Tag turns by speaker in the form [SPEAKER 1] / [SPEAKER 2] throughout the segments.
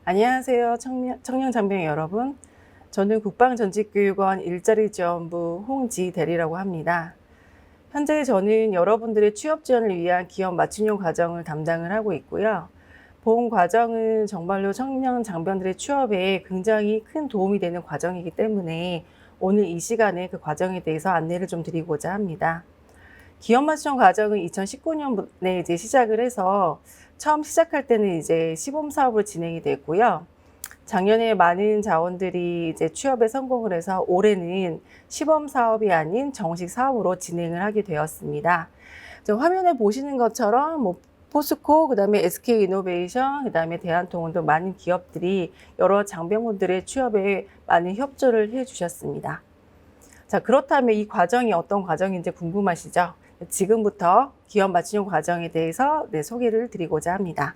[SPEAKER 1] 안녕하세요. 청년 장병 여러분. 저는 국방전직교육원 일자리지원부 홍지대리라고 합니다. 현재 저는 여러분들의 취업 지원을 위한 기업 맞춤형 과정을 담당을 하고 있고요. 본 과정은 정말로 청년 장병들의 취업에 굉장히 큰 도움이 되는 과정이기 때문에 오늘 이 시간에 그 과정에 대해서 안내를 좀 드리고자 합니다. 기업 맞춤형 과정은 2019년에 이제 시작을 해서 처음 시작할 때는 이제 시범 사업으로 진행이 됐고요. 작년에 많은 자원들이 이제 취업에 성공을 해서 올해는 시범 사업이 아닌 정식 사업으로 진행을 하게 되었습니다. 화면에 보시는 것처럼 포스코, 그다음에 SK이노베이션, 그다음에 대한통운 등 많은 기업들이 여러 장병분들의 취업에 많은 협조를 해 주셨습니다. 자, 그렇다면 이 과정이 어떤 과정인지 궁금하시죠? 지금부터 기업 맞춤형 과정에 대해서 소개를 드리고자 합니다.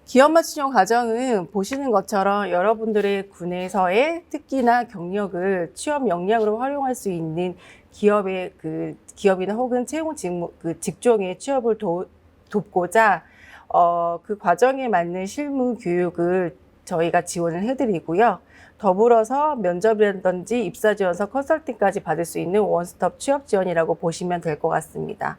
[SPEAKER 1] 기업 맞춤형 과정은 보시는 것처럼 여러분들의 군에서의 특기나 경력을 취업 역량으로 활용할 수 있는 기업이나 혹은 채용 직종의 취업을 돕고자 그 과정에 맞는 실무 교육을 저희가 지원을 해드리고요. 더불어서 면접이라든지 입사지원서 컨설팅까지 받을 수 있는 원스톱 취업 지원이라고 보시면 될 것 같습니다.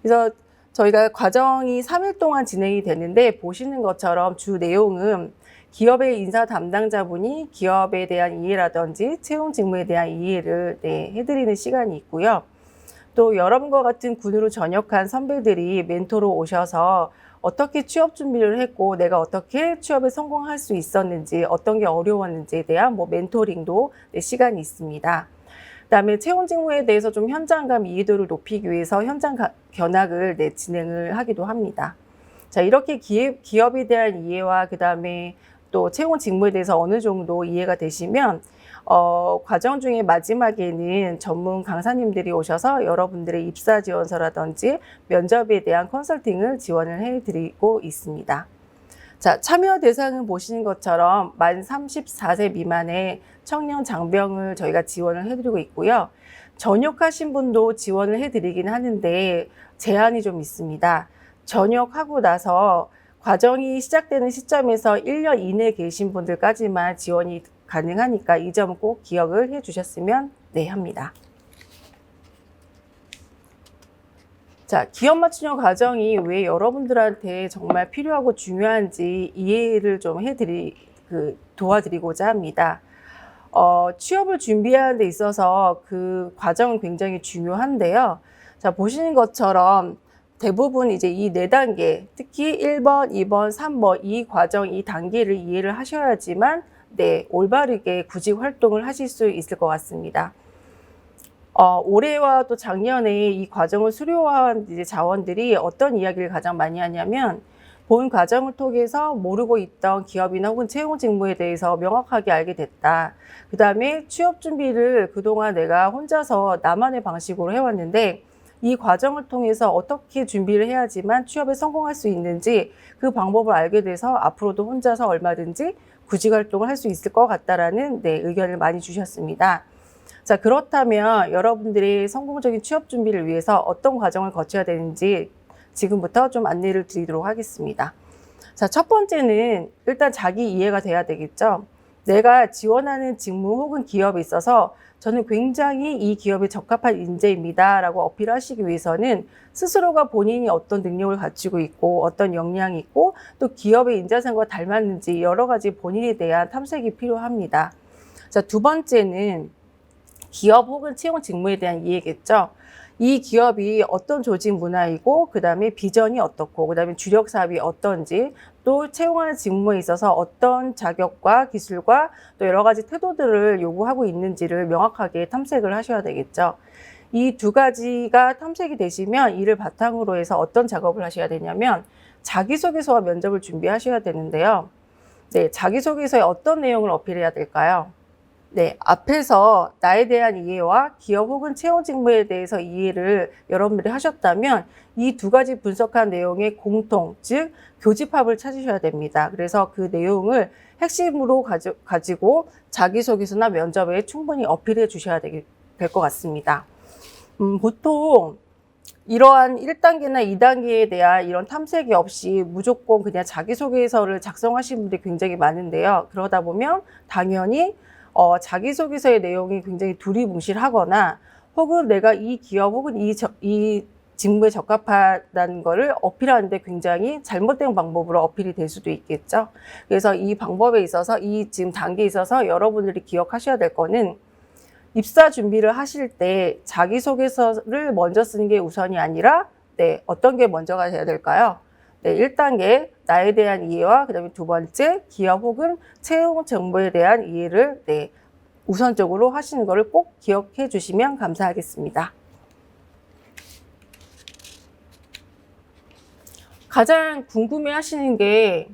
[SPEAKER 1] 그래서 저희가 과정이 3일 동안 진행이 되는데 보시는 것처럼 주 내용은 기업의 인사 담당자분이 기업에 대한 이해라든지 채용 직무에 대한 이해를 해드리는 시간이 있고요. 또 여러분과 같은 군으로 전역한 선배들이 멘토로 오셔서 어떻게 취업 준비를 했고 내가 어떻게 취업에 성공할 수 있었는지 어떤 게 어려웠는지에 대한 멘토링도 시간이 있습니다. 그다음에 채용 직무에 대해서 좀 현장감 이해도를 높이기 위해서 현장 견학을 진행을 하기도 합니다. 자, 이렇게 기업에 대한 이해와 그다음에 또 채용 직무에 대해서 어느 정도 이해가 되시면 과정 중에 마지막에는 전문 강사님들이 오셔서 여러분들의 입사 지원서라든지 면접에 대한 컨설팅을 지원을 해드리고 있습니다. 자, 참여 대상은 보시는 것처럼 만 34세 미만의 청년 장병을 저희가 지원을 해드리고 있고요. 전역하신 분도 지원을 해드리긴 하는데 제한이 좀 있습니다. 전역하고 나서 과정이 시작되는 시점에서 1년 이내에 계신 분들까지만 지원이 가능하니까 이 점은 꼭 기억을 해주셨으면 합니다. 자, 기업 맞춤형 과정이 왜 여러분들한테 정말 필요하고 중요한지 이해를 좀 도와드리고자 합니다. 취업을 준비하는 데 있어서 그 과정은 굉장히 중요한데요. 자, 보시는 것처럼 대부분 이제 이 4단계, 특히 1번, 2번, 3번 이 과정, 이 단계를 이해를 하셔야지만 올바르게 구직 활동을 하실 수 있을 것 같습니다. 올해와 또 작년에 이 과정을 수료한 이제 자원들이 어떤 이야기를 가장 많이 하냐면 본 과정을 통해서 모르고 있던 기업이나 혹은 채용 직무에 대해서 명확하게 알게 됐다. 그 다음에 취업 준비를 그동안 내가 혼자서 나만의 방식으로 해왔는데 이 과정을 통해서 어떻게 준비를 해야지만 취업에 성공할 수 있는지 그 방법을 알게 돼서 앞으로도 혼자서 얼마든지 구직 활동을 할 수 있을 것 같다라는 의견을 많이 주셨습니다. 자, 그렇다면 여러분들이 성공적인 취업 준비를 위해서 어떤 과정을 거쳐야 되는지 지금부터 좀 안내를 드리도록 하겠습니다. 자, 첫 번째는 일단 자기 이해가 돼야 되겠죠. 내가 지원하는 직무 혹은 기업에 있어서 저는 굉장히 이 기업에 적합한 인재입니다 라고 어필하시기 위해서는 스스로가 본인이 어떤 능력을 가지고 있고 어떤 역량이 있고 또 기업의 인자상과 닮았는지 여러 가지 본인에 대한 탐색이 필요합니다. 자, 두 번째는 기업 혹은 채용 직무에 대한 이해겠죠. 이 기업이 어떤 조직 문화이고 그 다음에 비전이 어떻고 그 다음에 주력 사업이 어떤지 또 채용하는 직무에 있어서 어떤 자격과 기술과 또 여러 가지 태도들을 요구하고 있는지를 명확하게 탐색을 하셔야 되겠죠. 이 두 가지가 탐색이 되시면 이를 바탕으로 해서 어떤 작업을 하셔야 되냐면 자기소개서와 면접을 준비하셔야 되는데요. 자기소개서에 어떤 내용을 어필해야 될까요? 앞에서 나에 대한 이해와 기업 혹은 채용 직무에 대해서 이해를 여러분들이 하셨다면 이 두 가지 분석한 내용의 공통, 즉 교집합을 찾으셔야 됩니다. 그래서 그 내용을 핵심으로 가지고 자기소개서나 면접에 충분히 어필해 주셔야 될 것 같습니다. 보통 이러한 1단계나 2단계에 대한 이런 탐색이 없이 무조건 그냥 자기소개서를 작성하시는 분들이 굉장히 많은데요. 그러다 보면 당연히 자기소개서의 내용이 굉장히 두리뭉실하거나 혹은 내가 이 기업 혹은 이 직무에 적합하다는 거를 어필하는데 굉장히 잘못된 방법으로 어필이 될 수도 있겠죠. 그래서 이 방법에 있어서 이 지금 단계에 있어서 여러분들이 기억하셔야 될 거는 입사 준비를 하실 때 자기소개서를 먼저 쓰는 게 우선이 아니라 어떤 게 먼저 가셔야 될까요? 1단계 나에 대한 이해와 그다음에 두 번째 기업 혹은 채용 정보에 대한 이해를 우선적으로 하시는 것을 꼭 기억해 주시면 감사하겠습니다. 가장 궁금해 하시는 게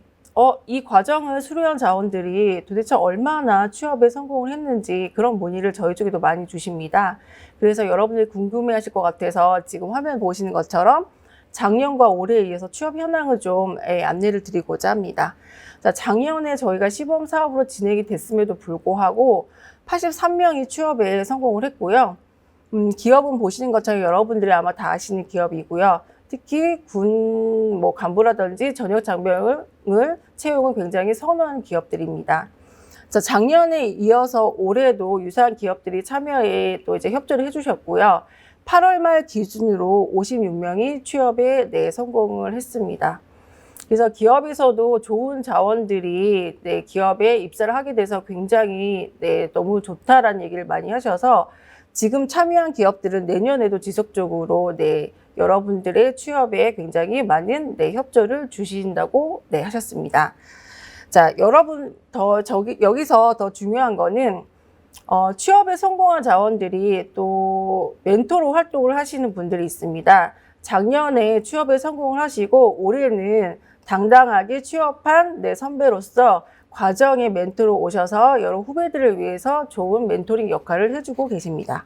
[SPEAKER 1] 이 과정을 수료한 자원들이 도대체 얼마나 취업에 성공을 했는지 그런 문의를 저희 쪽에도 많이 주십니다. 그래서 여러분들이 궁금해 하실 것 같아서 지금 화면 보시는 것처럼 작년과 올해에 의해서 취업 현황을 좀 안내를 드리고자 합니다. 자, 작년에 저희가 시범 사업으로 진행이 됐음에도 불구하고 83명이 취업에 성공을 했고요. 기업은 보시는 것처럼 여러분들이 아마 다 아시는 기업이고요. 특히 군 간부라든지 전역 장병을 채용을 굉장히 선호하는 기업들입니다. 자, 작년에 이어서 올해도 유사한 기업들이 참여에 또 이제 협조를 해주셨고요. 8월 말 기준으로 56명이 취업에 성공을 했습니다. 그래서 기업에서도 좋은 자원들이 기업에 입사를 하게 돼서 굉장히 너무 좋다라는 얘기를 많이 하셔서 지금 참여한 기업들은 내년에도 지속적으로 여러분들의 취업에 굉장히 많은 협조를 주신다고 하셨습니다. 자, 여러분 여기서 더 중요한 거는 취업에 성공한 자원들이 또 멘토로 활동을 하시는 분들이 있습니다. 작년에 취업에 성공을 하시고 올해는 당당하게 취업한 선배로서 과정의 멘토로 오셔서 여러 후배들을 위해서 좋은 멘토링 역할을 해주고 계십니다.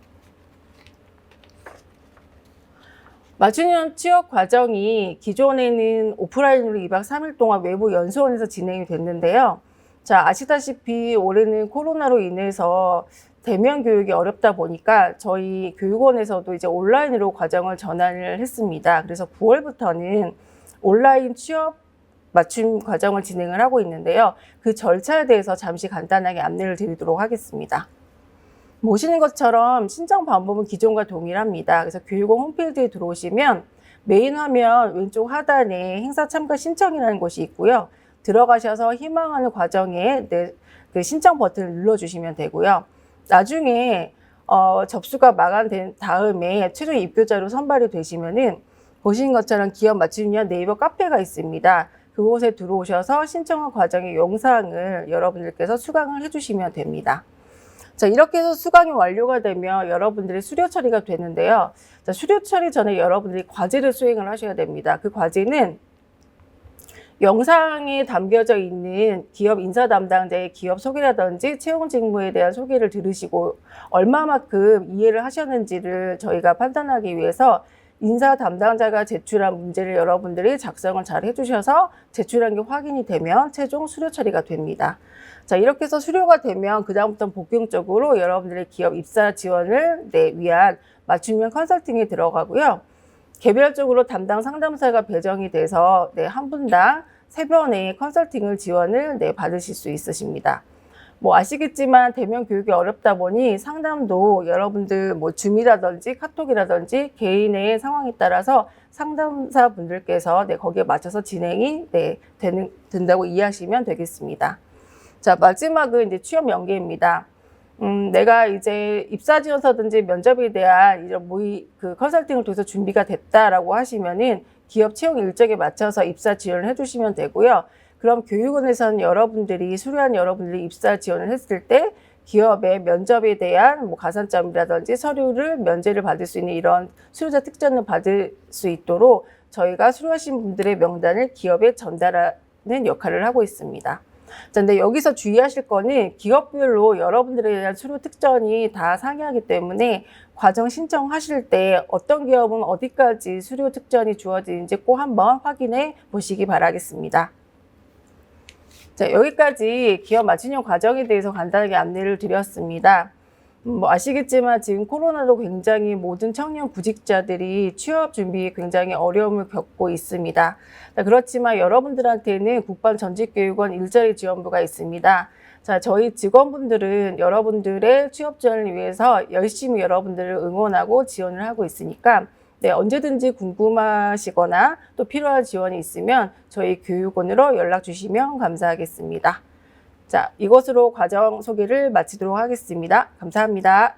[SPEAKER 1] 맞춤형 취업 과정이 기존에는 오프라인으로 2박 3일 동안 외부 연수원에서 진행이 됐는데요. 자, 아시다시피 올해는 코로나로 인해서 대면 교육이 어렵다 보니까 저희 교육원에서도 이제 온라인으로 과정을 전환을 했습니다. 그래서 9월부터는 온라인 취업 맞춤 과정을 진행을 하고 있는데요. 그 절차에 대해서 잠시 간단하게 안내를 드리도록 하겠습니다. 보시는 것처럼 신청 방법은 기존과 동일합니다. 그래서 교육원 홈페이지에 들어오시면 메인 화면 왼쪽 하단에 행사 참가 신청이라는 곳이 있고요. 들어가셔서 희망하는 과정에 그 신청 버튼을 눌러주시면 되고요. 나중에 접수가 마감된 다음에 최종 입교자로 선발이 되시면은 보시는 것처럼 기업 맞춤형 네이버 카페가 있습니다. 그곳에 들어오셔서 신청한 과정의 영상을 여러분들께서 수강을 해주시면 됩니다. 자, 이렇게 해서 수강이 완료가 되면 여러분들의 수료 처리가 되는데요. 자, 수료 처리 전에 여러분들이 과제를 수행을 하셔야 됩니다. 그 과제는 영상에 담겨져 있는 기업 인사 담당자의 기업 소개라든지 채용 직무에 대한 소개를 들으시고 얼마만큼 이해를 하셨는지를 저희가 판단하기 위해서 인사 담당자가 제출한 문제를 여러분들이 작성을 잘 해주셔서 제출한 게 확인이 되면 최종 수료 처리가 됩니다. 자, 이렇게 해서 수료가 되면 그다음부터는 본격적으로 여러분들의 기업 입사 지원을 위한 맞춤형 컨설팅에 들어가고요. 개별적으로 담당 상담사가 배정이 돼서 한 분당 3번의 컨설팅을 지원을 받으실 수 있으십니다. 아시겠지만 대면 교육이 어렵다 보니 상담도 여러분들 줌이라든지 카톡이라든지 개인의 상황에 따라서 상담사 분들께서 거기에 맞춰서 진행이 된다고 이해하시면 되겠습니다. 자, 마지막은 이제 취업 연계입니다. 내가 이제 입사 지원서든지 면접에 대한 이런 그 컨설팅을 통해서 준비가 됐다라고 하시면은 기업 채용 일정에 맞춰서 입사 지원을 해주시면 되고요. 그럼 교육원에서는 수료한 여러분들이 입사 지원을 했을 때 기업의 면접에 대한 가산점이라든지 서류를 면제를 받을 수 있는 이런 수료자 특전을 받을 수 있도록 저희가 수료하신 분들의 명단을 기업에 전달하는 역할을 하고 있습니다. 자, 근데 여기서 주의하실 거는 기업별로 여러분들에 대한 수료 특전이 다 상이하기 때문에 과정 신청하실 때 어떤 기업은 어디까지 수료 특전이 주어지는지 꼭 한번 확인해 보시기 바라겠습니다. 자, 여기까지 기업 맞춤형 과정에 대해서 간단하게 안내를 드렸습니다. 뭐 아시겠지만 지금 코로나로 굉장히 모든 청년 구직자들이 취업 준비에 굉장히 어려움을 겪고 있습니다. 그렇지만 여러분들한테는 국방전직교육원 일자리 지원부가 있습니다. 자, 저희 직원분들은 여러분들의 취업 지원을 위해서 열심히 여러분들을 응원하고 지원을 하고 있으니까 네, 언제든지 궁금하시거나 또 필요한 지원이 있으면 저희 교육원으로 연락 주시면 감사하겠습니다. 자, 이것으로 과정 소개를 마치도록 하겠습니다. 감사합니다.